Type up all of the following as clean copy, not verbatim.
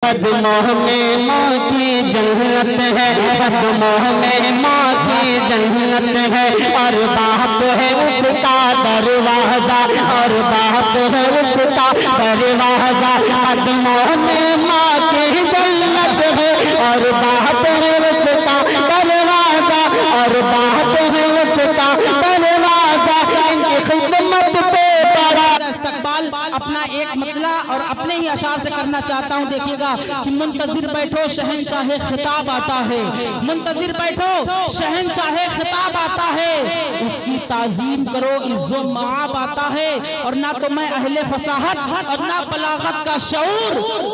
कदमों में माँ की जन्नत है, कदमों में माँ की जन्नत है, और बाप है उसका दरवाजा, और बाप है उसका दरवाजा। कदमों में माँ की जन्नत है, और बाप है उसका दरवाजा, और बाप है उसका दरवाजा। इनकी खिदमत पे बड़ा इस्तकबाल अपना एक मतला और अपने ही अशार से करना चाहता हूँ। देखिएगा कि मुंतजिर बैठो शहंशाहे खिताब आता है, मुंतजिर बैठो शहंशाहे खिताब आता है, उसकी ताजीम करो इज्जो माब आता है। और ना तो मैं अहले फसाहत और ना बलागत का शऊर,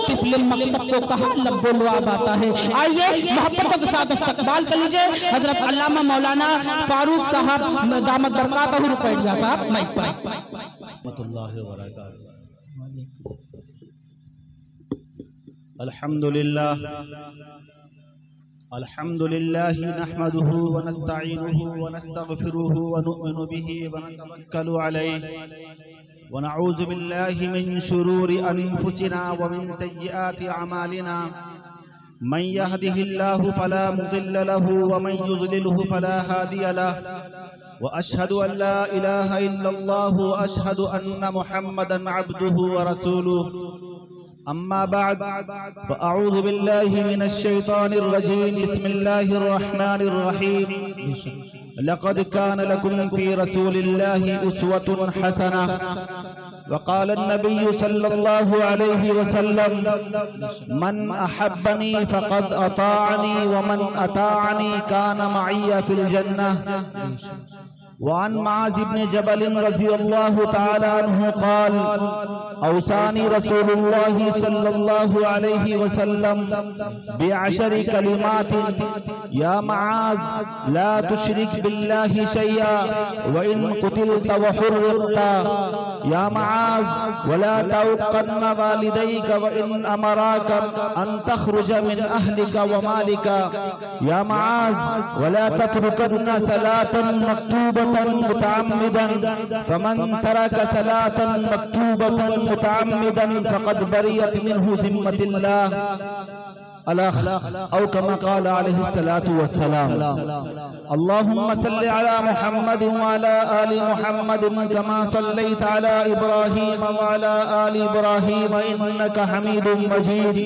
तिफल मकतब को कहा लब्बो लुआब आता है। आइए मोहब्बतों के साथ इस्तकबाल कर लीजिए हजरत अल्लामा मौलाना फारूक साहब दामत बरकातहू रुपैया साहब माइक पर। अल्हम्दुलिल्लाह अल्हम्दुलिल्लाह नहमदुहु व नस्तईनुहु व नस्तगफिरुहु व नु'मिनु बिही व नतवक्कलु अलैहि व नऊज़ु बिल्लाहि मिन शुरूरि अनफुसिना व मिन सय्यिआति अमालिना। मन यहदिहिल्लाहु फला मुदिल्ल लहु व मन युद्लिलहु फला हादिय लहु व अशहदु अन ला इलाहा इल्लल्लाहु व अशहदु अन्न मुहम्मदन अब्दुहु व रसूलुहु। अम्मा बाद फ़अऊज़ु बिल्लाहि मिनश शैतानिर रजीम। बिस्मिल्लाहिर रहमानिर रहीम। लक़द कान लकुम फ़ी रसूलिल्लाहि उस्वतुन हसनह। वक़ाल अन्नबिय्यु सल्लल्लाहु अलैहि वसल्लम मन अहब्बनी फ़क़द अताअनी व मन अताअनी कान मअय्या फ़िल जन्नह। वान मुआज़ इब्न जबल रज़ियल्लाहु तआला अन्हु क़ाल औसानी रसूलुल्लाहि सल्लल्लाहु अलैहि वसल्लम बिअशरि कलिमातिन या मुआज़ ला तुशरिक बिल्लाहि शैया व इन कुतिलत व हुर्रिक़ता या मुआज़ वला तउक़न्न वालिदैक व इन अमराक अन तख़रुज मिन अहलिक व मालिक या मुआज़ वला ततरुकन्न सलातन मक्तूबतन मुतअम्मिदन फमन तरक सलातन मक्तूबतन मुतअम्मिदन फ़क़द बरियत मिन्हु ज़िम्मतुल्लाह औ कमा क़ाल अलैहिस्सलातु वस्सलाम। अल्लाहुम्मा सल्लि अला मुहम्मद व अला आलि मुहम्मद कमा सल्लैता अला इब्राहीम व अला आलि इब्राहीम इन्नका हमीदुम मजीद।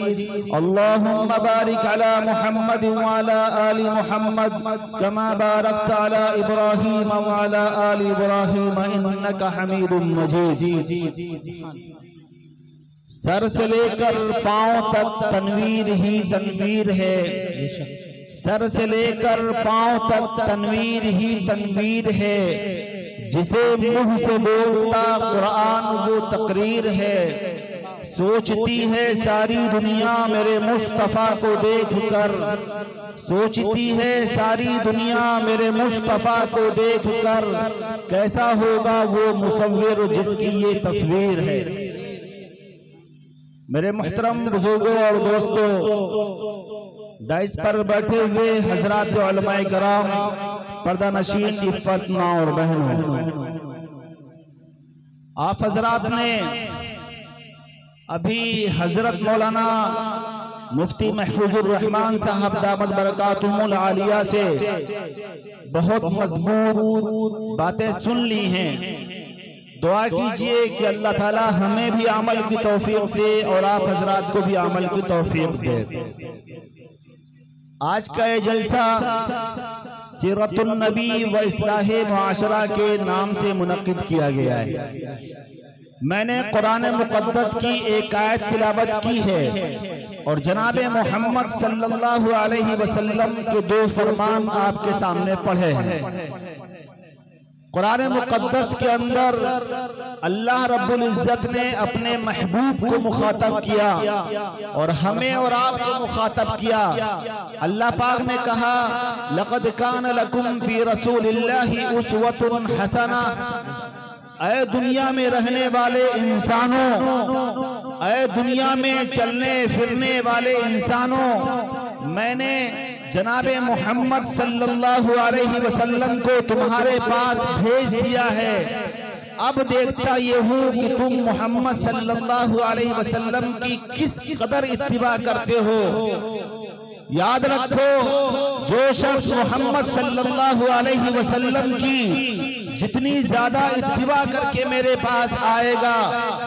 अल्लाहुम्मा बारिक अला मुहम्मद व अला आलि मुहम्मद कमा बारकता अला इब्राहीम व अला आलि इब्राहीम इन्नका हमीदुम मजीद। सर से लेकर पांव तक तनवीर ही तनवीर है, सर से लेकर पांव तक तनवीर ही तनवीर है। जिसे मुंह से बोलता कुरान वो तकरीर है। सोचती है सारी दुनिया मेरे मुस्तफा को देखकर, सोचती है सारी दुनिया मेरे मुस्तफा को देखकर, कैसा होगा वो मुसव्विर जिसकी ये तस्वीर है। मेरे मुहतरम बुजुर्गों और दोस्तों, डाइस पर बैठे हुए हजरात उलमाए कराम, पर्दा नशीन इफ़्फ़त माँ और बहनों, आप हजरात ने अभी हजरत मौलाना मुफ्ती महफूजुर रहमान साहब दामत बरकातुहुल आलिया से बहुत मजबूत बातें सुन ली हैं। दुआ कीजिए कि अल्लाह ताला हमें भी अमल की तौफीक दे और आप हजरात को भी अमल की तौफीक दे। आज का ये जलसा सीरतुन नबी व इस्लाहे मुआशरा के नाम से मुनक्किद किया गया है। मैंने कुरान मुक़द्दस की एक आयत तिलावत की है और जनाबे मोहम्मद सल्लल्लाहु अलैहि वसल्लम के दो फरमान आपके सामने पढ़े हैं। कुरान मुक़द्दस के अंदर अल्लाह रब्बुल इज़्ज़त ने अपने महबूब को मुखातब किया और हमें और आपको मुखातब किया। अल्लाह पाक ने कहा लक़द कान लकुम फ़ी रसूलिल्लाहि उस्वतुन हसना। ऐ दुनिया में रहने वाले इंसानों, ऐ दुनिया में चलने फिरने वाले इंसानों, मैंने जनाबे मोहम्मद सल्लल्लाहु अलैहि वसल्लम को तुम्हारे पास भेज दिया है। अब देखता ये हूँ कि तुम मोहम्मद सल्लल्लाहु अलैहि वसल्लम की किस कदर इत्तिबा करते हो। याद रखो, जो शख्स मोहम्मद सल्लल्लाहु अलैहि वसल्लम की जितनी ज्यादा इत्तिबा करके मेरे पास आएगा,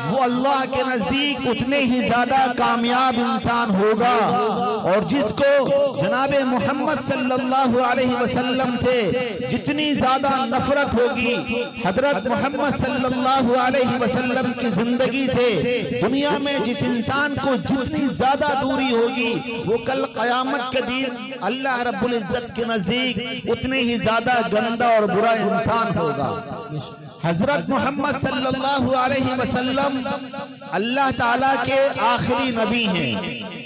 वो अल्लाह के नजदीक उतने ही ज्यादा कामयाब इंसान होगा। और जिसको जनाबे मोहम्मद सल्लल्लाहु अलैहि वसल्लम से जितनी ज्यादा नफरत होगी, हजरत मोहम्मद सल्लल्लाहु अलैहि वसल्लम की जिंदगी से दुनिया में जिस इंसान को जितनी ज्यादा दूरी होगी, वो कल कयामत के दिन अल्लाह रब्बुल इज्जत के नजदीक उतने ही ज्यादा गंदा और बुरा इंसान होगा। हजरत मोहम्मद सल्लल्लाहु अलैहि वसल्लम अल्लाह ताला के आखिरी नबी हैं।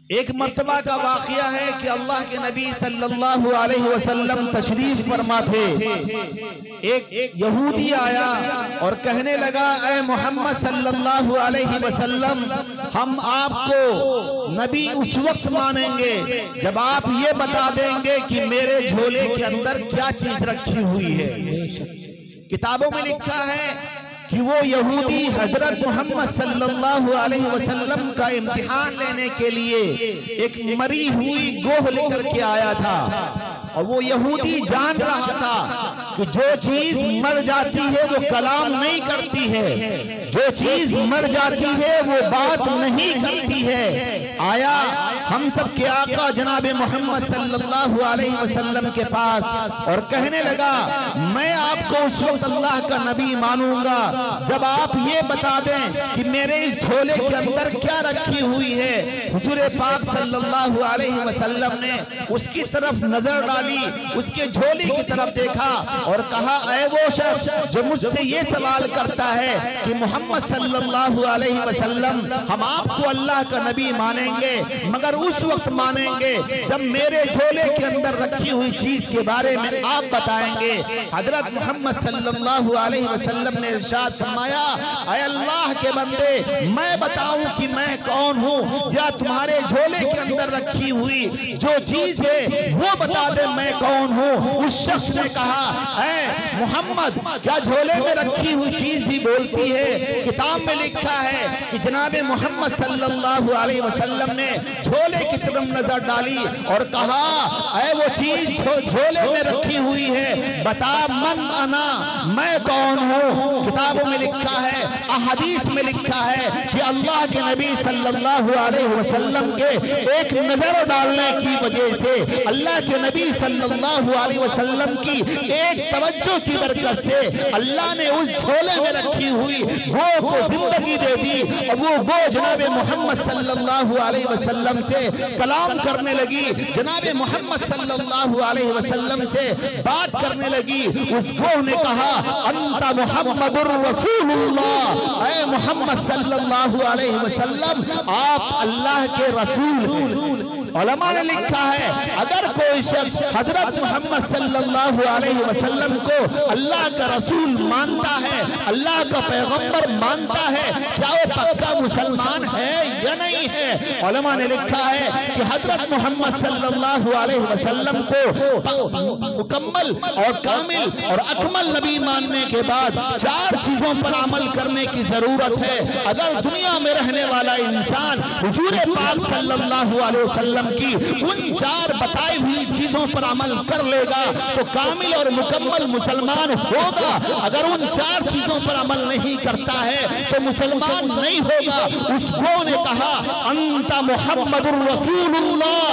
एक मर्तबा का वाक़या है कि अल्लाह के नबी सल्लल्लाहु अलैहि वसल्लम तशरीफ फरमा थे। एक यहूदी आया और कहने लगा, ऐ मोहम्मद सल्लल्लाहु अलैहि वसल्लम, हम आपको नबी उस वक्त मानेंगे जब आप ये बता देंगे कि मेरे झोले के अंदर क्या चीज रखी हुई है। किताबों में लिखा है कि वो यहूदी हजरत मोहम्मद सल्लल्लाहु अलैहि वसल्लम का इम्तिहान लेने के लिए एक मरी हुई गोह लेकर के आया था। और वो यहूदी जान रहा था कि जो चीज मर जाती है वो कलाम नहीं करती है, जो चीज मर जाती है वो बात नहीं करती है। आया हम सब के आका जनाबे मोहम्मद सल्लल्लाहु अलैहि वसल्लम के पास और कहने लगा, मैं आपको उस वक्त अल्लाह का नबी मानूंगा जब आप ये बता दें कि मेरे इस झोले के अंदर क्या रखी हुई है। हुजूर पाक सल्लल्लाहु अलैहि वसल्लम ने उसकी तरफ नजर डाली, उसके झोले की तरफ देखा और कहा, ऐ वो शख्स जो मुझसे ये सवाल करता है कि मोहम्मद सल्लल्लाहु अलैहि वसल्लम हम आपको अल्लाह का नबी मानेंगे, मगर उस वक्त मानेंगे जब मेरे झोले के अंदर रखी हुई चीज के बारे में आप बताएंगे। हजरत मोहम्मद सल्लल्लाहु अलैहि वसल्लम ने इरशाद फरमाया, ऐ अल्लाह के बंदे, मैं बताऊं कि मैं कौन हूं, या तुम्हारे झोले के अंदर रखी हुई जो चीज है वो बता दे मैं कौन हूं। उस शख्स ने कहा, ऐ मोहम्मद, क्या झोले में रखी हुई चीज भी बोलती है? किताब में लिखा है कि जनाबे मोहम्मद सल्लल्लाहु अलैहि वसल्लम ने झोले की तरफ नजर डाली और कहा, ऐ वो चीज झोले में रखी हुई है, बता मन अना, मैं कौन हूं। किताबों में लिखा है, अहदीस में लिखा है कि अल्लाह के नबी सल्लल्लाहु अलैहि वसल्लम के एक नजर डालने की वजह से, अल्लाह के नबी सल्लल्लाहु अलैहि वसल्लम की एक तवज्जो की बरकत से अल्लाह ने उस झोले में रखी हुई गो को जिंदगी दे दी और वो गो जनाबे मोहम्मद सल्लल्लाहु अलैहि वसल्लम से कलाम करने लगी, जनाबे मोहम्मद सल्लल्लाहु अलैहि वसल्लम से बात करने लगी। उस गो ने कहा, अंता मुहम्मदुर रसूलुल्लाह, ऐ मोहम्मद सल्लल्लाहु अलैहि वसल्लम आप अल्लाह के रसूल। उलमा ने लिखा है, अगर कोई शख्स हजरत मोहम्मद सल्लल्लाहु अलैहि वसल्लम को अल्लाह का रसूल मानता है, अल्लाह का पैगंबर मानता है, क्या वो पक्का मुसलमान है या नहीं है? उलमा ने लिखा है कि हजरत मोहम्मद सल्लल्लाहु अलैहि वसल्लम को मुकम्मल और कामिल और अकमल नबी मानने के बाद 4 चीजों पर अमल करने की जरूरत है। अगर दुनिया में रहने वाला इंसान हुजूर पाक सल्लल्लाहु अलैहि वसल्लम की उन 4 बताई हुई चीजों पर अमल कर लेगा तो कामिल और मुकम्मल मुसलमान होगा। अगर उन 4 चीजों पर अमल नहीं करता है तो मुसलमान नहीं होगा। उसको ने कहा, अंता मुहम्मदुर रसूलुल्लाह,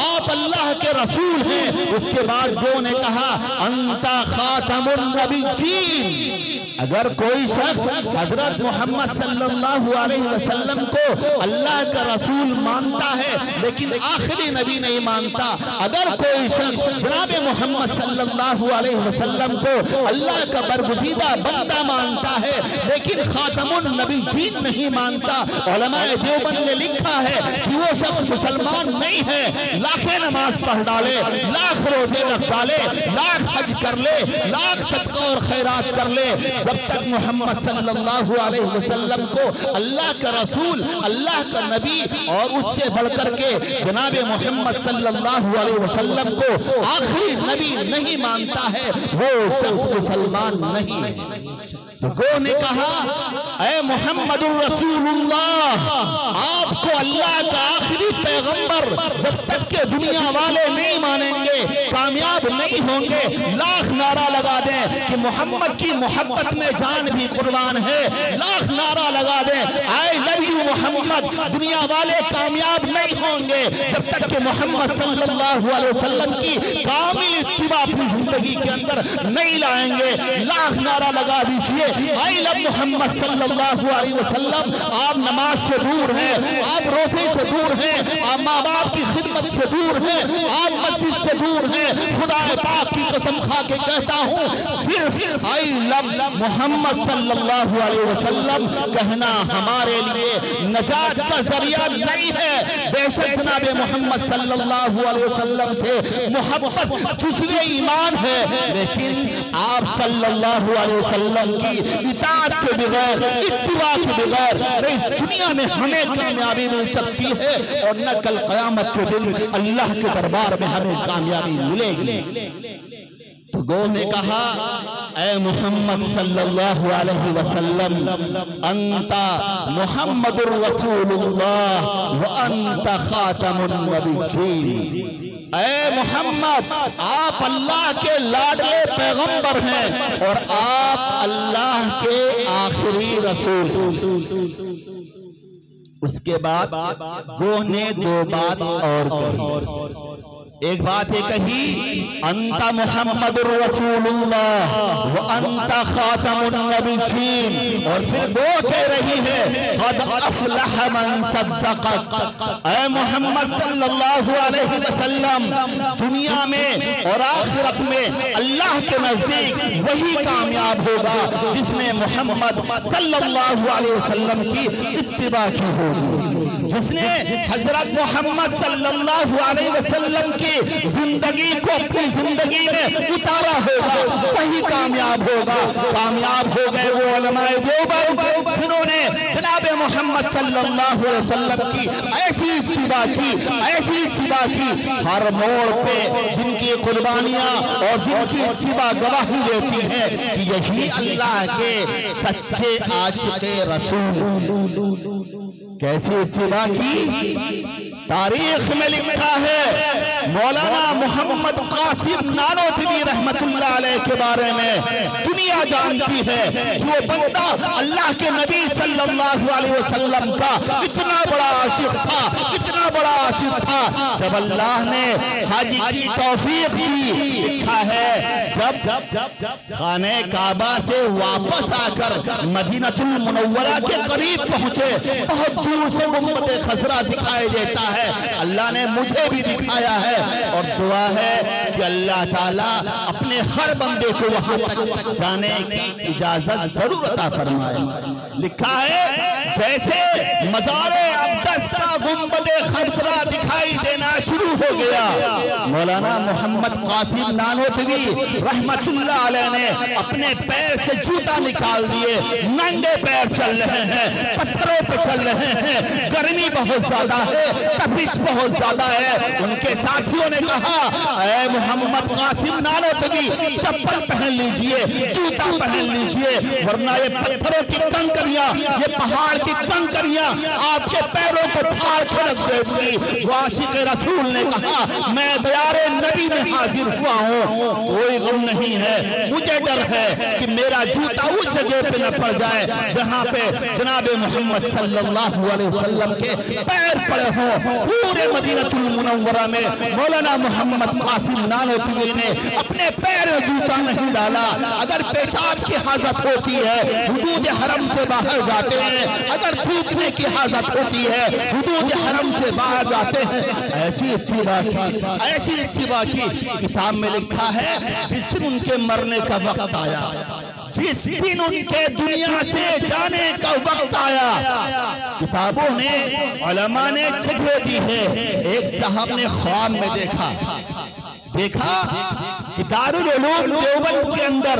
आप अल्लाह के रसूल हैं। उसके बाद वो ने कहा, अंता खातमुन नबिय्यीन। अगर कोई शख्स हजरत मोहम्मद सल्लल्लाहु अलैहि वसल्लम को अल्लाह का रसूल मानता है लेकिन आखिरी नबी नहीं मानता, अगर कोई शख्स जनाबे मोहम्मद सल्लल्लाहु अलैहि वसल्लम को अल्लाह का बरगुज़ीदा बंदा मानता है लेकिन खातमुन नबिय्यीन नहीं मानता, उलमाए देवबंद ने लिखा है कि वो शख्स मुसलमान नहीं है, लाखें नमाज पढ़ डाले, लाख रोजे रख डाले, लाख हज कर ले, लाख सदका और खैरात कर ले, जब तक मोहम्मद सल्लल्लाहु अलैहि वसल्लम को अल्लाह का रसूल, अल्लाह का नबी और उससे बढ़कर के जनाब मोहम्मद सल्लल्लाहु अलैहि वसल्लम को आखिरी नबी नहीं मानता है, वो शख्स मुसलमान नहीं है। तो गो ने कहा, ऐ मोहम्मदुर रसूलुल्लाह, आपको अल्लाह का आखिरी पैगंबर जब तक के दुनिया वाले नहीं मानेंगे, कामयाब नहीं होंगे। लाख नारा लगा दें कि मोहम्मद की मोहब्बत में जान भी कुर्बान है, लाख नारा लगा दें आई लव यू मोहम्मद, दुनिया वाले कामयाब नहीं होंगे जब तक कि मोहम्मद सल्लल्लाहु अलैहि वसल्लम की कामिल इत्तिबा अपनी जिंदगी के अंदर नहीं लाएंगे। लाख नारा लगा दीजिए आई लव मोहम्मद सल्लल्लाहु अलैहि वसल्लम। आप नमाज से दूर हैं, आप रोजे से दूर हैं, आप माँ बाप की खिदमत से दूर हैं, आप मस्जिद से दूर हैं। खुदा पाक की कसम खा के कहता हूँ, सिर्फ आई लव मोहम्मद सल्लल्लाहु अलैहि वसल्लम कहना हमारे लिए नजात का जरिया नहीं है। बेशक जनाब मोहम्मद सल्लल्लाहु अलैहि वसल्लम से मोहब्बत जुज़्वे ईमान है, लेकिन आप सल्लल्लाहु अलैहि वसल्लम की इताअत के बगैर, इत्तिबा के बगैर न इस दुनिया में हमें कामयाबी मिल सकती है और न कल क़यामत के दिन अल्लाह के दरबार में हमें कामयाबी मिलेगी। तो गो ने कहा, ऐ मोहम्मद सल्लल्लाहु अलैहि वसल्लम, अंता मुहम्मदुर रसूलुल्लाह व अंता खातमुन नबिय्यीन। ऐ मोहम्मद, आप अल्लाह के लाडले पैगंबर हैं और आप अल्लाह के आखिरी रसूल। उसके बाद गोह ने दो बात और कही। एक बात ये कही, अंता मुहम्मदुर रसूलुल्लाह व अंता खातमुन नबिय्यीन, और फिर दो कह रही है, क़द अफ़लह मन सद्दक़क। ऐ मोहम्मद सल्लल्लाहु अलैहि वसल्लम, दुनिया में और आखिरत में अल्लाह के नजदीक वही कामयाब होगा जिसने मोहम्मद सल्लल्लाहु अलैहि वसल्लम की इत्तिबा की होगी, जिसने हजरत मोहम्मद सल्लल्लाहु अलैहि वसल्लम की जिंदगी को अपनी जिंदगी में उतारा होगा, वही कामयाब होगा। कामयाब हो गए वो उलमाए देवबंद जिन्होंने जनाब मोहम्मद सल्लल्लाहु अलैहि वसल्लम की ऐसी इत्तिबा की, ऐसी इत्तिबा की, हर मोड़ पे जिनकी कुर्बानियां और जिनकी इत्तिबा गवाही देती है कि यही अल्लाह के सच्चे आशिक़े रसूल। कैसी इत्तिबा की? तारीख में लिखा है, मौलाना मोहम्मद कासिम नानोतवी रहमतुल्लाह अलैह के बारे में दुनिया जानती है कि वो बंदा अल्लाह के नबी सल्लल्लाहु अलैहि वसल्लम का इतना बड़ा आशिक था, इतना बड़ा आशिक था, जब अल्लाह ने हाजी की तौफीक दी, लिखा है जब खाने काबा से वापस आकर मदीनतुल मुनव्वरा के करीब पहुंचे, बहुत दूर से गुंबद खजरा दिखाई देता है। अल्लाह ने मुझे भी दिखाया है और दुआ है कि अल्लाह ताला अपने हर बंदे को वहां तक जाने की इजाजत जरूर अता फरमाए। लिखा है जैसे मज़ारे अक़दस का गुंबद खजरा दिखाई देना शुरू हो गया, मौलाना मोहम्मद कासिम नानोतवी रहमतुल्लाह अलैह ने अपने पैर से जूता निकाल दिए, नंगे पैर चल रहे हैं, पत्थरों पे चल रहे हैं, गर्मी बहुत ज्यादा है, तपिश बहुत ज्यादा है। उनके साथियों ने कहा, ऐ मोहम्मद कासिम नानोतवी, चप्पल पहन लीजिए, जूता पहन लीजिए, वरना ये पत्थरों की कंकरियां, ये पहाड़ की कंकरियां आपके पैरों को फाड़ के रख देंगी। आशिक़ रसूल ने कहा, मैं दयारे नबी में हाजिर हुआ हूँ, कोई गम नहीं है, मुझे डर है कि मेरा जूता उस जगह पे न पड़ जाए जहाँ पे जनाब मोहम्मद सल्लल्लाहु अलैहि वसल्लम के पैर पड़े हों। पूरे मदीनतुल मुनव्वरा में मौलाना मोहम्मद कासिम नानोतवी ने अपने पैर में जूता नहीं डाला। अगर पेशाब की हाजत होती है, हुदूद हरम से बाहर जाते हैं, अगर थूकने की हाजत होती है, हुदूद हरम से बाहर जाते हैं। ऐसी इत्तिबा की, ऐसी इत्तिबा की। किताब में लिखा है जिस दिन उनके मरने का वक्त आया, जिस दिन उनके दुनिया से जाने का वक्त आया, किताबों ने, उलमा ने जगह दी है। एक साहब ने ख्वाब में देखा कि दारुल उलूम देवबंद के अंदर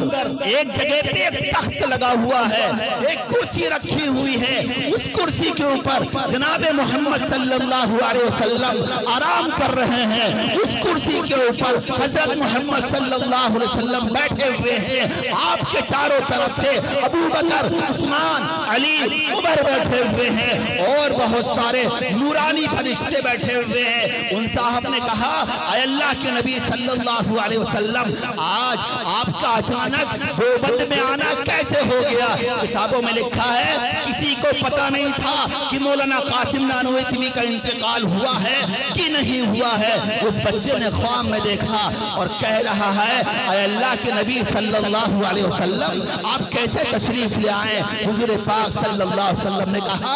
एक जगह पे एक तख्त लगा हुआ है, एक कुर्सी रखी हुई है, उस कुर्सी के ऊपर जनाबे मोहम्मद सल्लल्लाहु अलैहि वसल्लम आराम कर रहे हैं। उस कुर्सी के ऊपर हजरत मोहम्मद सल्लल्लाहु अलैहि वसल्लम बैठे हुए हैं। आपके चारों तरफ से अबू बकर, उस्मान, अली, उमर बैठे हुए हैं और बहुत सारे नूरानी फरिश्ते बैठे हुए हैं। उन साहब ने कहा, अल्लाह के नबी सल्लल्लाहु अलैहि वसल्लम, आज आपका अचानक देवबंद में आना कैसे हो गया? किताबों में लिखा है किसी को पता नहीं था कि मौलाना कासिम नानोतवी का इंतकाल हुआ है कि नहीं हुआ है। उस बच्चे ने ख्वाब में देखा और कह रहा है, अल्लाह के नबी सल्लल्लाहु अलैहि वसल्लम, आप कैसे तशरीफ ले आए? हुजूर पाक सल्लल्लाहु अलैहि वसल्लम ने कहा,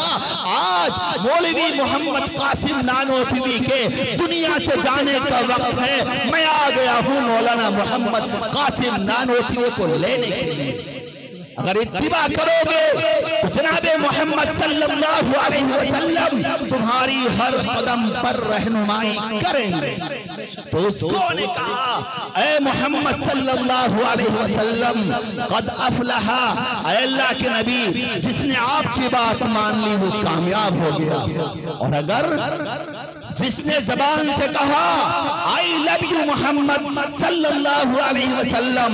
आज मौलवी मोहम्मद कासिम नानोतवी के दुनिया से जाने का वक्त है। मैं आ गया हूँ मौलाना मोहम्मद कासिम नानोतवी को लेने के लिए। अगर इत्तिबा करोगे तो जनाबे मोहम्मद सल्लल्लाहु अलैहि वसल्लम तुम्हारी हर कदम पर रहनुमाई करेंगे। तो उसको ने कहा, ऐ मोहम्मद सल्लल्लाहु अलैहि वसल्लम, कद अफलहा, अल्लाह के नबी, जिसने आपकी बात मान ली वो कामयाब हो गया। और अगर जिसने जबान से कहा आई लव यू मोहम्मद सल्लल्लाहु अलैहि वसल्लम,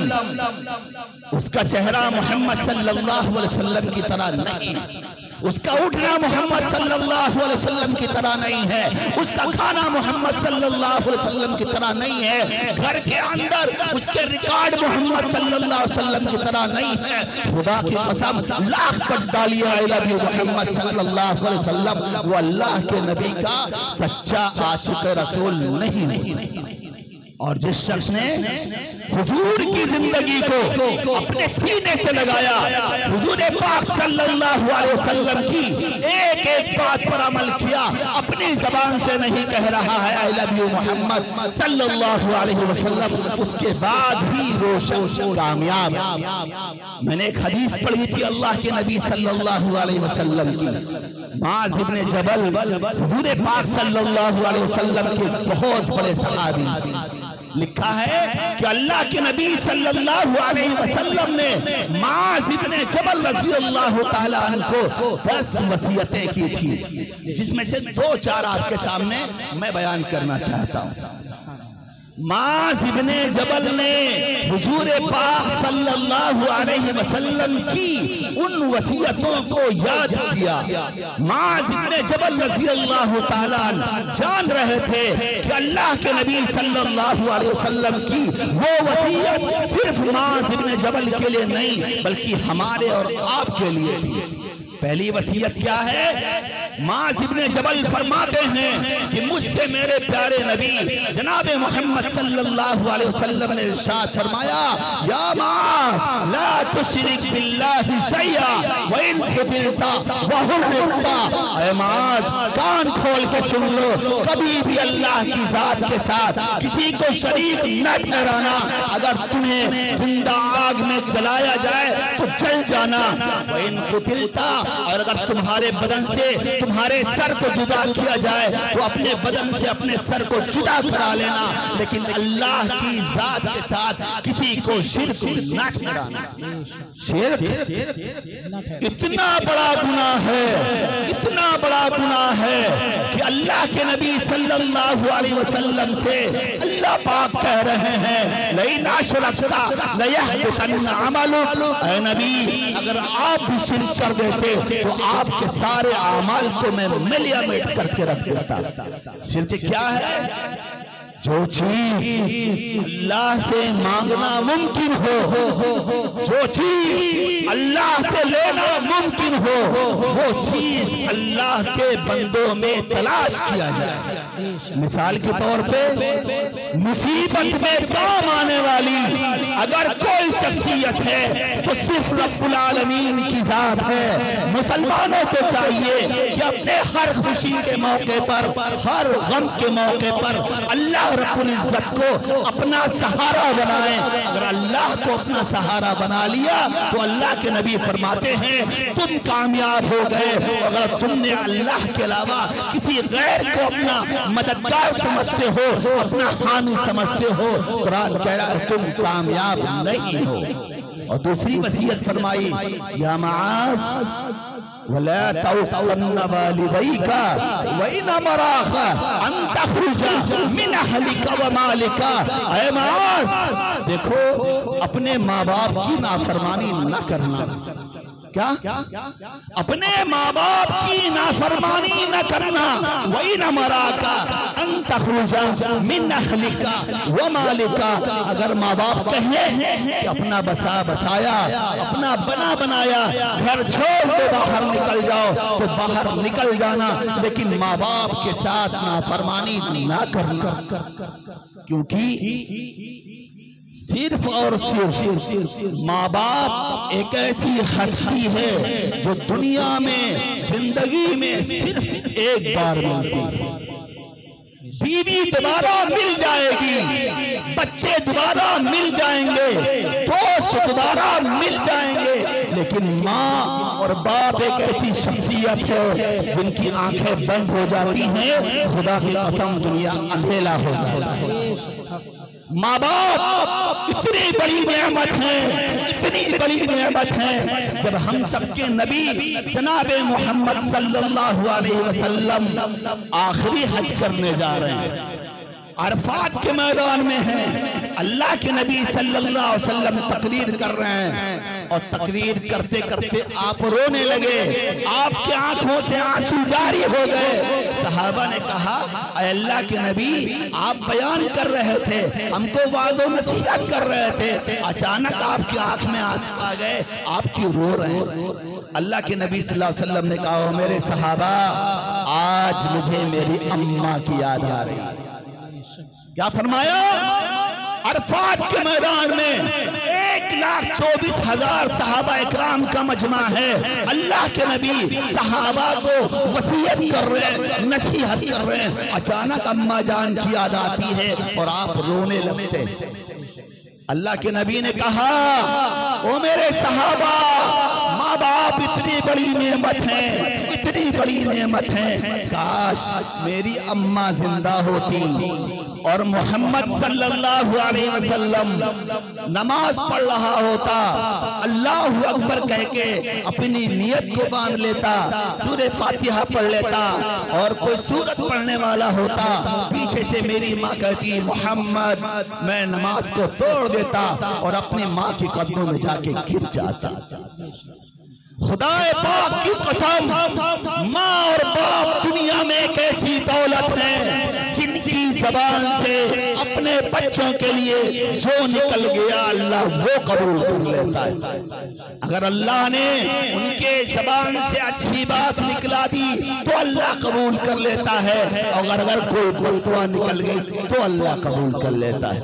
उसका चेहरा मोहम्मद सल्लल्लाहु अलैहि वसल्लम की तरह नहीं है, उसका उठना मोहम्मद सल्लल्लाहु अलैहि वसल्लम की तरह नहीं है, उसका खाना मोहम्मद सल्लल्लाहु अलैहि वसल्लम की तरह नहीं है, घर के अंदर उसके रिकॉर्ड मोहम्मद सल्लल्लाहु अलैहि वसल्लम की तरह नहीं है। खुदा की कसम, लाख पट डालिए आई लव यू मोहम्मद सल्लल्लाहु अलैहि वसल्लम, वो अल्लाह के नबी का सच्चा आशिक रसूल नहीं। और जिस शख्स ने हुजूर की जिंदगी को अपने सीने से लगाया, हुजूर पाक सल्लल्लाहु अलैहि वसल्लम की एक एक बात पर अमल किया, अपनी जबान से नहीं कह रहा है आई लव यू मोहम्मद सल्लल्लाहु अलैहि वसल्लम, उसके बाद भी वो शख्स कामयाब। मैंने एक हदीस पढ़ी थी अल्लाह के नबी सल्लल्लाहु अलैहि वसल्लम की। मुआज़ इब्न जबल हुजूर पाक सल्लल्लाहु अलैहि वसल्लम के बहुत बड़े सहाबी, लिखा है कि अल्लाह के नबी सल्लल्लाहु अलैहि वसल्लम ने मुआज़ इब्न जबल रज़ियल्लाहु ताला अन्हु को 10 वसीयतें की थी, जिसमें से 2-4 आपके सामने मैं बयान करना चाहता हूँ। मुआज़ इब्न जबल ने हुजूर पाक सल्लल्लाहु अलैहि वसल्लम की उन वसीयतों को याद किया। मुआज़ इब्न जबल रज़ियल्लाहु ताला अन्हु जान रहे थे कि अल्लाह के नबी सल्लल्लाहु अलैहि वसल्लम की वो वसीयत सिर्फ मुआज़ इब्न जबल के लिए नहीं बल्कि हमारे और आपके लिए थी। पहली वसीयत क्या है? मुआज़ इब्न जबल फरमाते हैं कि मुझसे मेरे प्यारे नबी जनाबे मोहम्मद सल्लल्लाहु अलैहि वसल्लम ने इरशाद फरमाया, या मुआज़ ला तुशरिक बिल्लाहि शैया व इन खुदिरता व हुर्रिता। ऐ मुआज़, कान खोल के सुन लो, कभी भी अल्लाह की जात के साथ किसी को शरीक न ठहराना। अगर तुम्हें जिंदा आग में जलाया जाए तो जल जाना। व इन खुदिरता, और अगर तुम्हारे बदन से तुम्हारे सर को जुदा किया जाए तो अपने बदन से अपने सर को जुदा करा लेना, लेकिन अल्लाह की जात के साथ किसी को शिर्क न ठहराना। शिर्क इतना बड़ा गुनाह है, इतना बड़ा गुनाह है कि अल्लाह के नबी सल्लल्लाहु अलैहि वसल्लम से अल्लाह पाक कह रहे हैं, लइन अशरकता लयहबतन्न अमलुक। ऐ नबी, अगर आप भी शिर्क कर देते तो आपके सारे आमाल को मैं मिलियामेट करके रख देता। शिर्क क्या है? जो चीज अल्लाह से मांगना मुमकिन हो, जो चीज अल्लाह से लेना मुमकिन हो, वो चीज अल्लाह के बंदों में तलाश किया जाए। मिसाल के तौर पे मुसीबत में काम आने वाली अगर कोई शख्सियत है तो सिर्फ रब्बुल आलमीन की जात है। मुसलमानों को चाहिए कि अपने हर खुशी के मौके पर, हर गम के मौके पर अल्लाह रब्बुल इज्जत को अपना सहारा बनाएं। अगर अल्लाह को अपना सहारा बना लिया तो अल्लाह के नबी फरमाते हैं तुम कामयाब हो गए। अगर तुमने अल्लाह के अलावा किसी गैर को अपना मददगार समझते हो, अपना हामी समझते हो, कुरान कह रहा है तुम कामयाब नहीं हो। और दूसरी वसीयत फरमाई या मास वला तौक़न्ना वालिदैका व इन मराका अन तखरुजा मिन अहलिका व मालिका। ऐ मास देखो अपने माँ बाप की नाफरमानी न करना। क्या अपने माँ बाप की नाफरमानी न करना। वही न मराका अन तखरुजा मिन अहलिका व मालिका। अगर माँ बाप कहे कि अपना बसा बसाया, अपना बना बनाया घर छोड़ के बाहर निकल जाओ तो बाहर निकल जाना, लेकिन माँ बाप के साथ नाफरमानी ना करना। क्योंकि सिर्फ और सिर्फ माँ बाप एक ऐसी हस्ती है जो दुनिया में जिंदगी में सिर्फ एक बार मिलती है। बीवी दोबारा मिल जाएगी, बच्चे दोबारा मिल जाएंगे, दोस्त दोबारा मिल जाएंगे, लेकिन माँ और बाप एक ऐसी शख्सियत है जिनकी आंखें बंद हो जाती हैं, खुदा की कसम दुनिया अंधेला हो जाता है। माँ बाप इतनी बड़ी नेमत है, इतनी बड़ी नेमत है। जब हम सबके नबी जनाबे मोहम्मद सल्लल्लाहु अलैहि वसल्लम आखिरी हज करने जा रहे हैं, अरफात के मैदान में हैं, अल्लाह के नबी सल्लल्लाहु अलैहि वसल्लम तकरीर कर रहे हैं और तकरीर करते करते आप रोने लगे, आपके आंखों से आंसू जारी हो गए। सहाबा ने कहा अल्लाह के नबी आप बयान कर रहे थे, हमको वाज़ो नसीहत कर रहे थे, अचानक आपकी आंख में आंसू आ गए, आप क्यों रो रहे हैं? अल्लाह के नबी सल्लल्लाहु अलैहि वसल्लम ने कहा मेरे सहाबा आज मुझे मेरी अम्मा की याद आ रही। क्या फरमाया? अरफात के मैदान में 1,24,000 सहाबा इकराम का मजमा है। अल्लाह के नबी सहाबा को वसीयत कर रहे हैं, नसीहत कर रहे हैं, अचानक अम्मा जान की याद आती है और आप रोने लगते। अल्लाह के नबी ने कहा ओ मेरे सहाबा, माँ बाप इतनी बड़ी नेमत है, इतनी बड़ी नेमत है, काश मेरी अम्मा जिंदा होती और मोहम्मद सल्लल्लाहु अलैहि वसल्लम नमाज पढ़ रहा होता, अल्लाहु अकबर कह के अपनी नियत को बांध लेता, सूरह फातिहा पढ़ लेता और कोई सूरत पढ़ने वाला होता, पीछे से मेरी माँ कहती मोहम्मद, मैं नमाज को तोड़ देता और अपनी माँ के कदमों में जाके गिर जाता। खुदाए पाक की कसम, माँ और बाप दुनिया में एक ऐसी दौलत है जिनकी जबान से अपने बच्चों के लिए जो निकल गया अल्लाह वो कबूल कर लेता है। अगर अल्लाह ने उनके जबान से अच्छी बात निकला दी तो अल्लाह कबूल कर लेता है, और अगर कोई बददुआ निकल गई तो अल्लाह कबूल कर लेता है।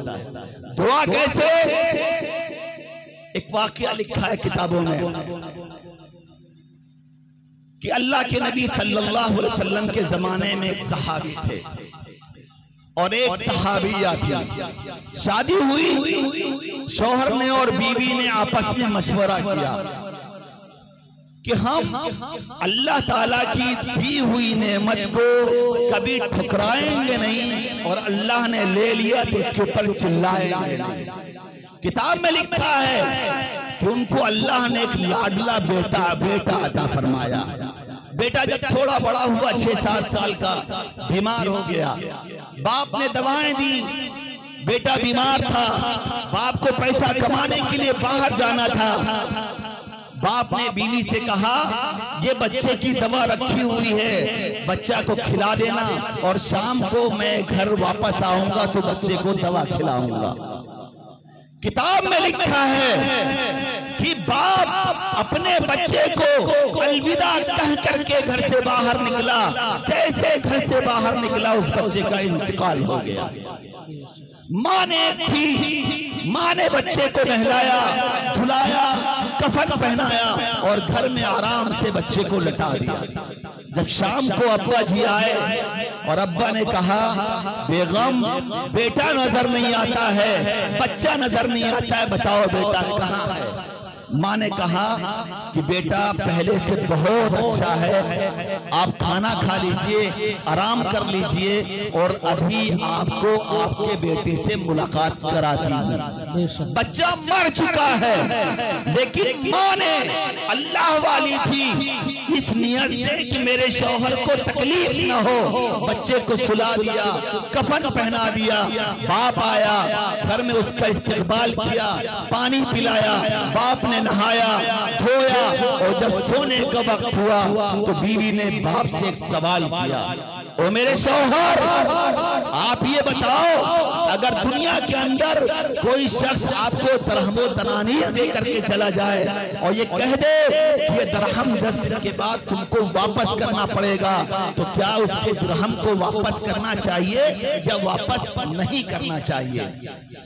दुआ कैसे? एक वाकया लिखा है किताबों में कि अल्लाह के नबी सल्लल्लाहु अलैहि वसल्लम के जमाने में एक सहाबी थे और एक सहाबिया थी। शादी हुई, शौहर ने और बीवी ने आपस में मशवरा किया कि हम अल्लाह ताला की दी हुई नेमत को कभी ठुकराएंगे नहीं और अल्लाह ने ले लिया तो उसके ऊपर चिल्लाएंगे नहीं। किताब में लिखा है कि उनको अल्लाह ने एक लाडला बेटा अता फरमाया। बेटा जब थोड़ा बड़ा हुआ, 6-7 साल का, बीमार हो गया, बाप ने दवाएं दी, बेटा बीमार था, बाप को पैसा कमाने के लिए बाहर जाना था। बाप ने बीवी से कहा ये बच्चे की दवा रखी हुई है, बच्चा को खिला देना और शाम को मैं घर वापस आऊंगा तो बच्चे को दवा खिलाऊंगा। किताब में लिखा है कि बाप अपने बच्चे को अलविदा कह करके घर से बाहर निकला, जैसे घर से बाहर निकला उस बच्चे का इंतकाल हो गया। माँ ने बच्चे को नहलाया, धुलाया, कफन पहनाया और घर में आराम से बच्चे को लटा दिया। जब शाम को अब्बा जी आए और अब्बा ने कहा बेगम बेटा नजर नहीं आता है, बच्चा नजर नहीं आता है, बताओ बेटा कहाँ है। माँ ने कहा कि बेटा पहले से बहुत अच्छा है, आप खाना खा लीजिए, आराम कर लीजिए और अभी आपको आपके बेटे से मुलाकात कराती हूँ। बच्चा मर चुका है, लेकिन माँ ने अल्लाह वाली थी इस नियत से कि मेरे शौहर को तकलीफ न हो, बच्चे को सुला दिया, कफन पहना दिया। बाप आया, घर में उसका इस्तकबाल किया, पानी पिलाया, बाप ने नहाया धोया, और जब सोने का वक्त हुआ तो बीवी ने बाप से एक सवाल किया, ओ मेरे शौहर आप ये बताओ, अगर दुनिया के अंदर कोई शख्स आपको दरहमो दनानीर दे करके चला जाए और ये कह दे कि ये दरहम 10 दिन के बाद तुमको वापस करना पड़ेगा, तो क्या उसके दरहम को वापस करना चाहिए या वापस नहीं करना चाहिए?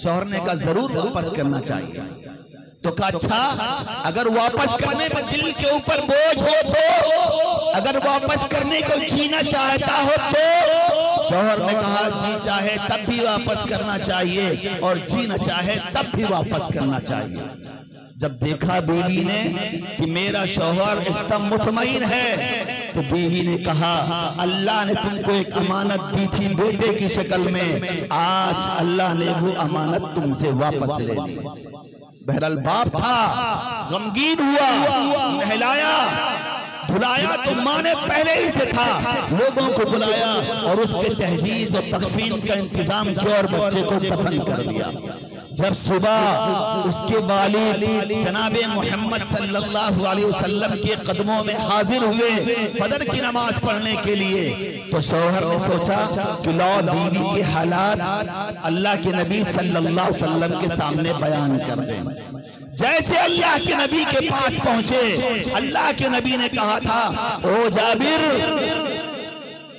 शौहर ने कहा जरूर वापस करना चाहिए। तो कहा अच्छा, अगर वापस करने में दिल के ऊपर बोझ हो तो, अगर वापस करने को जीना चाहता हो तो? शौहर ने कहा जी चाहे तब भी वापस करना चाहिए और जी न चाहे तब भी वापस करना चाहिए। जब देखा बीवी ने कि मेरा शौहर एकदम मुतमईन है, तो बीवी ने कहा अल्लाह ने तुमको एक अमानत दी थी बेटे की शक्ल में, आज अल्लाह ने वो अमानत तुमसे वापस ले ली। बहरहाल बाप था, गमगीन हुआ, नहलाया धुलाया तो माँ ने पहले ही से था, लोगों को बुलाया और उसके तहजीज और तकफीन का इंतजाम किया और बच्चे को दफन कर दिया। जब सुबह उसके वालिद जनाबे मोहम्मद सल्लल्लाहु अलैहि वसल्लम के कदमों में हाजिर हुए फजर की नमाज पढ़ने के लिए, तो शौहर ने सोचा कि लो बीवी के हालात अल्लाह के नबी सल्लल्लाहु अलैहि वसल्लम के सामने बयान कर दें। जैसे अल्लाह के नबी के पास पहुंचे, अल्लाह के नबी ने कहा था, ओ जाबिर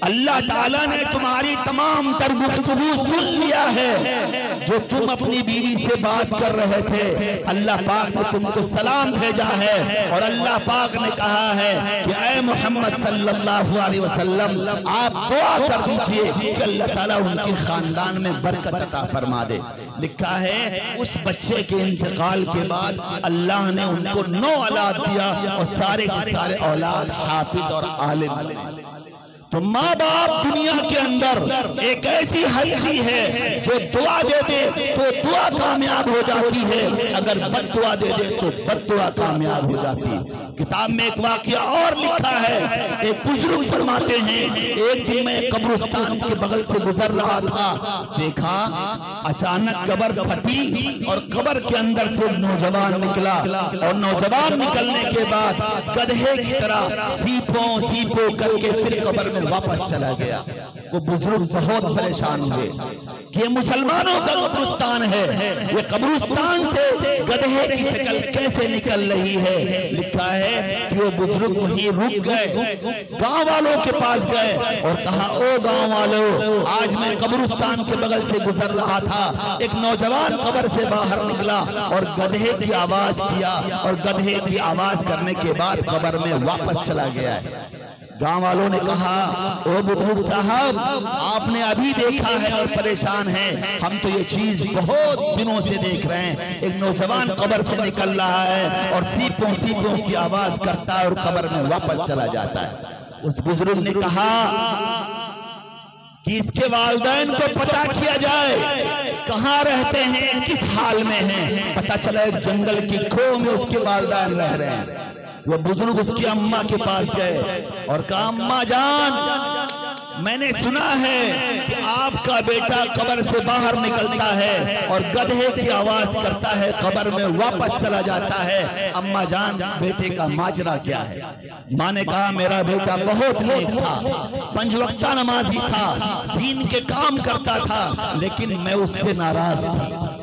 अल्लाह ताला ने तुम्हारी तमाम तर गुफ्तगू सुन लिया है, जो तुम अपनी बीवी से बात कर रहे थे। अल्लाह पाक ने तुमको सलाम भेजा है और अल्लाह पाक ने कहा है कि ऐ मोहम्मद सल्लल्लाहु अलैहि वसल्लम आप दुआ कर दीजिए कि अल्लाह ताला उनके खानदान में बरकत अता फरमा दे। लिखा है उस बच्चे के इंतकाल के बाद अल्लाह ने उनको 9 औलाद दिया और सारे के सारे औलाद हाफिज और आलिम। तो माँ बाप दुनिया के अंदर एक ऐसी हस्ती है जो दुआ दे दे तो दुआ कामयाब हो जाती है, अगर बद दुआ दे दे तो बद दुआ कामयाब हो जाती है। किताब में एक वाकया और लिखा है, एक बुजुर्ग फरमाते हैं एक दिन मैं कब्रिस्तान के बगल से गुजर रहा था, देखा अचानक कब्र फटी और कब्र के अंदर से नौजवान निकला और नौजवान निकलने के बाद गधे की तरह सीपों करके फिर कब्र में वापस चला गया। वो बुजुर्ग बहुत परेशान हुए कि ये मुसलमानों का कब्रिस्तान है, ये कब्रिस्तान से गधे की शक्ल कैसे निकल रही है। लिखा है कि वो बुजुर्ग वहीं रुक गए, गांव वालों के पास गए और कहा ओ गांव वालों, आज मैं कब्रिस्तान के बगल से गुजर रहा था, एक नौजवान कब्र से बाहर निकला और गधे की आवाज किया और गधे की आवाज करने के बाद कब्र में वापस चला गया है। गांव वालों ने कहा ओ बुजुर्ग साहब आपने अभी देखा है और परेशान हैं, हम तो ये चीज बहुत दिनों से देख रहे हैं, एक नौजवान कब्र से निकल रहा है और सीपों की आवाज करता है और कब्र में वापस चला जाता है। उस बुजुर्ग ने कहा कि इसके वालिदैन को पता किया जाए कहाँ रहते हैं, किस हाल में हैं। पता चला जंगल की खो में उसके वालिदैन रह रहे हैं। वो बुजुर्ग उसकी अम्मा के पास गए और कहा अम्मा जान मैंने सुना है कि आपका बेटा कब्र से बाहर निकलता है और गधे की आवाज करता है, कब्र में वापस चला जाता है। अम्मा जान बेटे का माजरा क्या है? माँ ने कहा मेरा बेटा बहुत नेक था, 5 वक्ता नमाजी था, दीन के काम करता था, लेकिन मैं उससे नाराज था।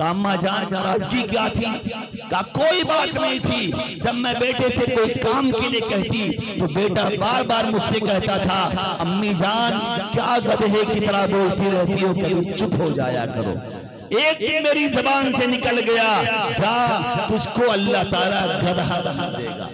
अम्मा जान नाराजगी क्या थी? का कोई बात नहीं थी, जब मैं बेटे से कोई काम के लिए कहती तो बेटा बार बार मुझसे कहता था अम्मी जान क्या गधे की तरह बोलती रहती हो, कभी चुप हो जाया करो। एक दिन मेरी जबान से निकल गया जा तुझको अल्लाह ताला गधा बना देगा।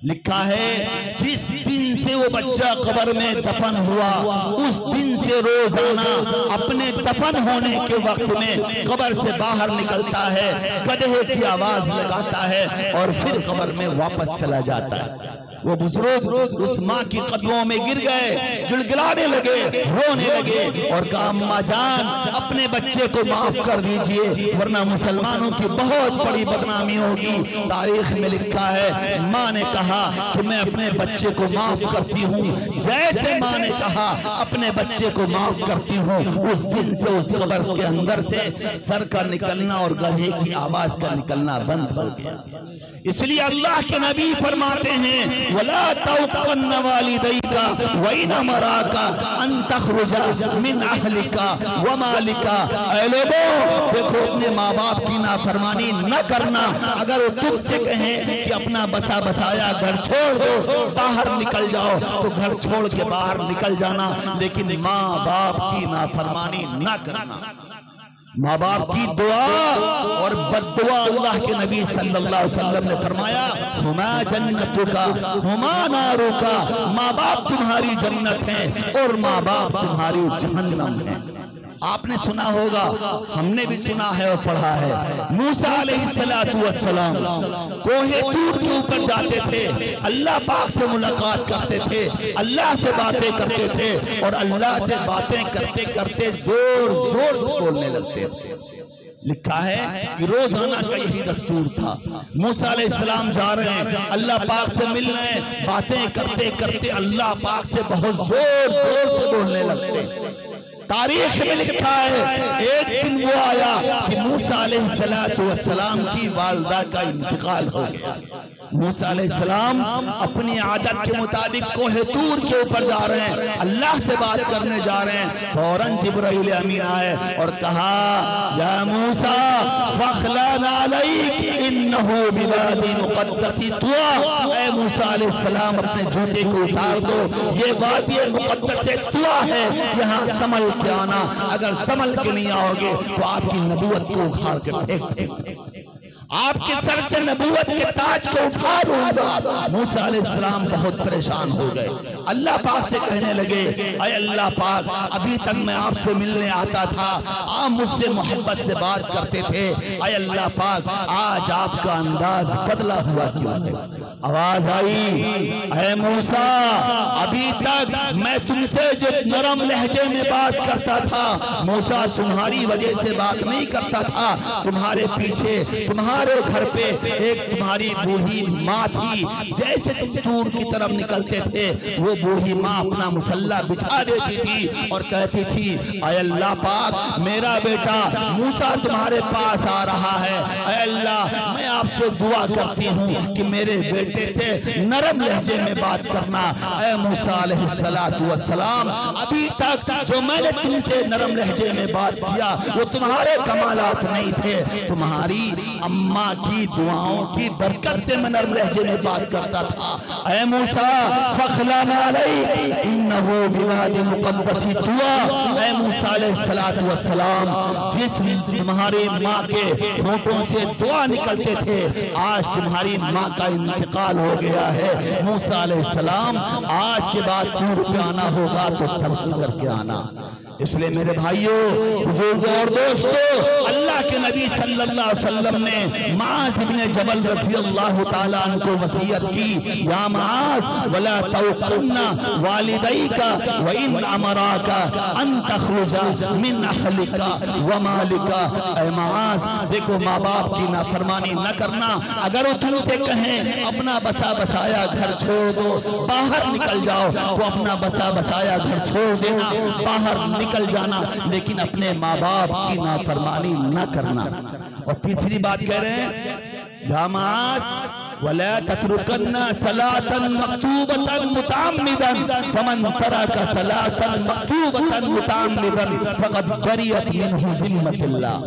लिखा है जिस दिन से वो बच्चा कब्र में दफन हुआ, उस दिन से रोजाना अपने दफन होने के वक्त में कब्र से बाहर निकलता है, गधे की आवाज लगाता है और फिर कब्र में वापस चला जाता है। वो बुजुर्ग उस माँ की कदमों में गिर गए, गिड़गिड़ाने लगे, रोने लगे और कहा अम्मा जान अपने बच्चे को माफ कर दीजिए वरना मुसलमानों की बहुत बड़ी बदनामी होगी। तारीख में लिखा है माँ ने कहा कि मैं अपने बच्चे को माफ करती हूँ। जैसे माँ ने कहा अपने बच्चे को माफ करती हूँ, उस दिन से उस कब्र के अंदर से सर का निकलना और गधे की आवाज का निकलना बंद हो गया। इसलिए अल्लाह के नबी फरमाते हैं वला तौक़न्न वालिदैका व इन अमराका अन तखरुजा मिन अहलिका व मालिका। ऐ लोगों देखो अपने माँ बाप की नाफरमानी न करना। अगर वो तुमसे कहें कि अपना बसा बसाया घर छोड़ दो, बाहर निकल जाओ, तो घर छोड़ के बाहर निकल जाना, लेकिन माँ बाप की नाफरमानी न करना। माँ बाप की दुआ और बद्दुआ अल्लाह के नबी सल्लल्लाहु अलैहि वसल्लम ने फरमाया हुमा जन्नतुका हुमा नारुका, माँ बाप तुम्हारी जन्नत है और माँ बाप तुम्हारी जहन्नम है। आपने सुना होगा, हमने भी सुना है और पढ़ा है, मूसा अलैहिस्सलातु वस्सलाम कोहे तूर के ऊपर जाते थे, अल्लाह पाक से मुलाकात करते थे, अल्लाह से बातें करते थे और अल्लाह से बातें करते करते जोर जोर से बोलने लगते थे। लिखा है कि रोजाना का यही दस्तूर था। मूसा अलैहिस्सलाम जा रहे हैं, अल्लाह पाक से मिल रहे हैं, बातें करते करते अल्लाह पाक से बहुत जोर जोर से बोलने लगते। तारीख में लिखा है एक दिन वो आया कि मूसा अलैहिस्सलातु वस्सलाम की वालिदा का इंतकाल हो गया। मूसा अलैहिस्सलाम अपनी आदत के मुताबिक कोहे तूर के ऊपर जा रहे हैं, अल्लाह से बात करने जा रहे हैं। फौरन जिब्राइल अमीन आए और कहा या मूसा फखलन अलैक इन्नहु बिवादी मुक़द्दसी तुआ। ऐ मूसा अलैहिस्सलाम अपने जूते को उतार दो, ये वादी मुक़द्दस तुआ है, यहाँ संभल के आना। अगर संभल के नहीं आओगे तो आपकी नबूवत को उखाड़ के फेंक आपके सर से नबूवत के ताज को उठा लूंगा। मूसा अलैहिस्सलाम बहुत परेशान हो गए, अल्लाह पाक से कहने लगे अय अल्लाह पाक, अभी तक मैं आपसे मिलने आता था, आप मुझसे मोहब्बत से बात करते थे, अय अल्लाह पाक आज आपका अंदाज बदला हुआ क्यों है? आवाज आई अय मूसा, अभी तक मैं तुमसे जो नरम लहजे में बात करता था, मूसा तुम्हारी वजह से बात नहीं करता था। तुम्हारे पीछे तुम्हारे घर पे एक तुम्हारी बूढ़ी माँ थी, जैसे तुम दूर की तरफ निकलते थे वो बूढ़ी माँ अपना मुसल्ला बिछा देती थी और कहती थी अय अल्लाह पाक मेरा बेटा मूसा तुम्हारे पास आ रहा है, अय अल्लाह मैं आपसे दुआ करती हूँ कि मेरे बेटे से नरम लहजे में बात करना। अय मूसा अलैहिस्सलातु वस्सलाम, अभी तक जो मैंने तुमसे नरम लहजे में बात किया वो तुम्हारे कमालात नहीं थे, तुम्हारी अम्मा की दुआओं की बरकत से मैं नरम लहजे में बात करता था। ऐ मूसा फखलन अलैक इन्नहु बिवादी मुक़द्दसी तुआ। ऐ मूसा अलैहिस्सलातु वस्सलाम, जिस तुम्हारी माँ के होठों से दुआ निकलते थे, आज तुम्हारी माँ का इंतकाल हो गया है। मूसा अलैहिस्सलाम आज के बाद दूर पे आना होगा तो सब करके आना। इसलिए मेरे भाइयों, बुजुर्गों और दोस्तों, अल्लाह के नबी सल्लल्लाहु अलैहि वसल्लम ने मुआज़ इब्न जबल रज़ियल्लाहु ताला अन्हु को वसीयत की, या मुआज़ वला तौक़न्ना वालिदैका व इन अमराका अन तखरुजा मिन अहलिका व मालिका। ऐ मुआज़, देखो माँ बाप की नाफरमानी न करना। अगर वो तुमसे कहें अपना बसा बसाया घर छोड़ दो, बाहर निकल जाओ, तो अपना बसा बसाया घर छोड़ देना, बाहर निकल जाना, लेकिन अपने माँ बाप की नाफरमानी न करना। और तीसरी बात कह रहे हैं या मुआज़ वला ततरुकन्ना सलातन मक्तूबतन मुताम्मिदन फमन तरका सलातन मक्तूबतन मुताम्मिदन फक़द बरियत मिन्हु ज़िम्मतुल्लाह।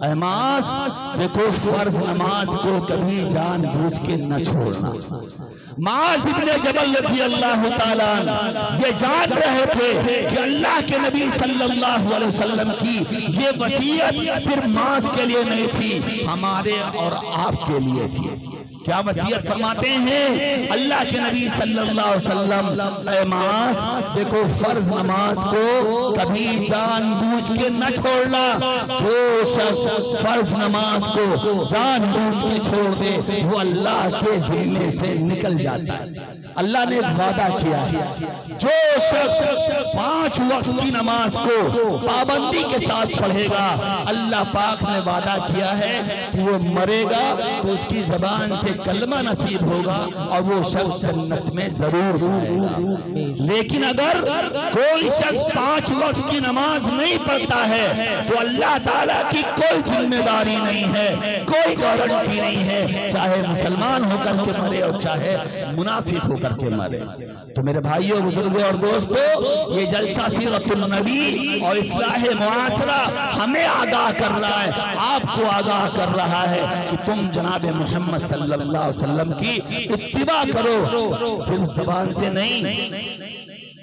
ऐ मुआज़, देखो फर्ज नमाज को कभी जानबूझ के न छोड़ना। मुआज़ इब्न जबल रज़ियल्लाहु ताला ये जान रहे थे कि अल्लाह के नबी सल्लल्लाहु अलैहि वसल्लम की ये वसीयत सिर्फ मुआज़ के लिए नहीं थी, हमारे और आपके लिए थी। क्या वसीयत फरमाते हैं अल्लाह के नबी सल्लल्लाहु अलैहि वसल्लम? ऐ मास, देखो फर्ज नमाज को कभी जानबूझ के न छोड़ना। जो शख्स फर्ज नमाज को जानबूझ के छोड़ दे वो अल्लाह के ज़िम्मे से निकल जाता है। अल्लाह ने वादा किया है, जो शख्स 5 वक्त की नमाज को पाबंदी के साथ पढ़ेगा, अल्लाह पाक ने वादा किया है कि वो मरेगा तो उसकी जबान से कलमा नसीब होगा और वो शख्स जन्नत में जरूर जाएगा। लेकिन अगर कोई शख्स 5 वक्त की नमाज नहीं पढ़ता है तो अल्लाह ताला की कोई जिम्मेदारी नहीं है, कोई गारंटी नहीं है, चाहे मुसलमान होकर के मरे और चाहे मुनाफिक होकर के मरे। तो मेरे भाइयों, बुजुर्गों और दोस्तों, ये जलसा सीरतुल नबी और इस्लाह मुआसरा हमें आगाह कर रहा है, आपको आगाह कर रहा है कि तुम जनाब मोहम्मद सल्लल्लाहु अलैहि वसल्लम की इत्तिबा करो, सिर्फ ज़बान से नहीं,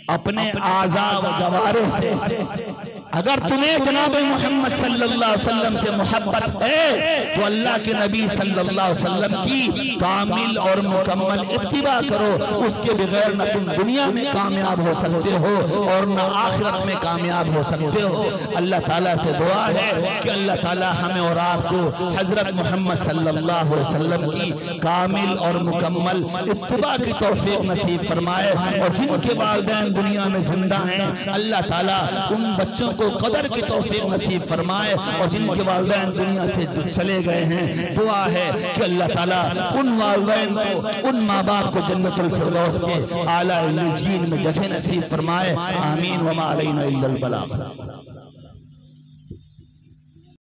अपने आज़ा व जवारे से। अगर तुम्हें जनाब मोहम्मद सल्लल्लाहु अलैहि वसल्लम से मोहब्बत है तो अल्लाह के नबी सल्लल्लाहु अलैहि वसल्लम की कामिल और मुकम्मल इत्तिबा करो। उसके बगैर न तुम दुनिया में कामयाब हो सकते हो और न आखिरत में कामयाब हो सकते हो। अल्लाह ताला से दुआ है कि अल्लाह ताला हमें और आपको हजरत मोहम्मद सल्लल्लाहु अलैहि वसल्लम की कामिल और मुकम्मल इत्तिबा की तौफीक नसीब फरमाए। और जिनके वालिदैन दुनिया में जिंदा हैं, अल्लाह ताला उन बच्चों को कदर की तौफीक नसीब फरमाए, और जिनके वालिदैन दुनिया से चले गए हैं, दुआ है कि अल्लाह ताला उन वालिदैन को, उन माँ बाप को जन्नतुल फिरदौस के आला इल्लीयीन में जगह नसीब फरमाए। आमीन व मा अलैना इल्लल बलाग।